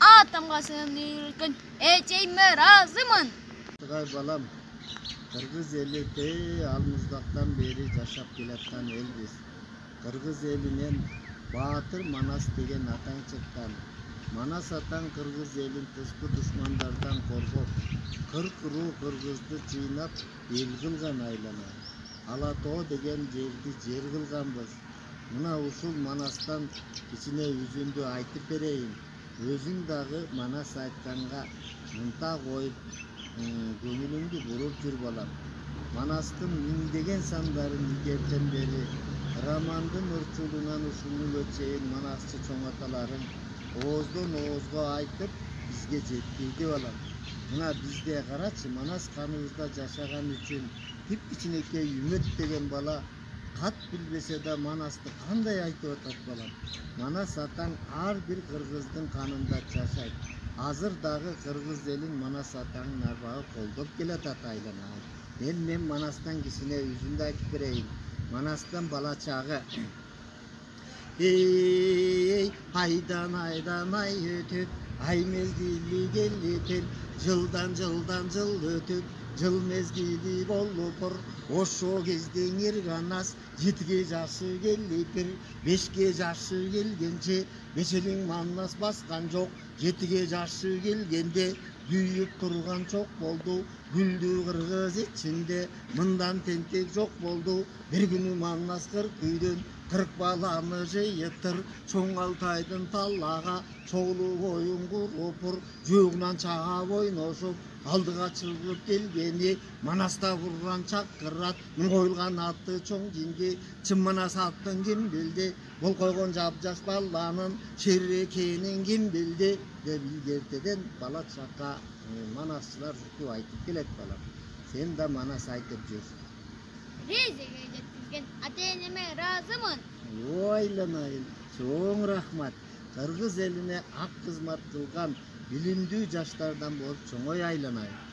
Atamga seni yürütken eçeyime razımın. Tugay balam, Kırgız eli almızdaktan beri yaşap kelatkan elbiz. Kırgız elinen Batır Manas degen atan çıkkan. Manas atan Kırgız elin tышкы düşmanlardan korkup, 40 ruh Kırgızdı çiğnap el kılgan aylana. Alatoo degen жерди жер kılganbız. Mına usul Manastan içine yüzündü aytıp bereyim. Özün dağı Manas aytkanga mınta koyup көңүлүңдү буруп жүр балам. Манастын миңдеген сандарын илгертен бери романдын ырчуулунан ушунгунга чейин манасчы чоң аталарың ооздон оозго айтып бизге жеткирди балам. Мына бизде карачы, Манас каныбызда жашаган үчүн тип кичинекей Үмөт деген бала кат билбесе да Манасты кандай айтып атат балам. Манас атаң ар бир кыргыздын канында жашайт. Азыр дагы Кыргыз элин Манас атаңын арбагы колдоп келатат айланай. Мен Манастан кишине үзүндү айтып берейин. Манастан бала чагы. Эй, айдан ай өтүп, ай мезгили келипир, жылдан жыл өтүп, жыл мезгили болупур. Ошо кезден Ирганас 7ге жашы келипир, 5ге жашы келгенче бешелиң Манас баскан жок. 7ге жашы келгенде күйүп турган чок болду, гүлдүү кыргыз ичинде мындан тентек жок болду. Бир күнү Манас 40 үйдөн 40 баланы жыйыптыр, чоң Алтайдын таллага чоулуу боюн курупур, жуугунан чаап ойношуп, алдыга чыгып келгени Манаста курган чакырат, коюлган атты чоң жинди, чын Манас аттын ким билди, бол койгон жап-жаш баланын шер экенин ким билди деп илгертеден бала чакка Манасчылар жукту айтып келет балам. Сен да Манас айтып жүр. Резеге жеткизген ата-энеме разымын. Ойланайын, чоң рахмат. Кыргыз элине ак кызмат кылган билимдүү жаштардан болуп чоңой айланайын.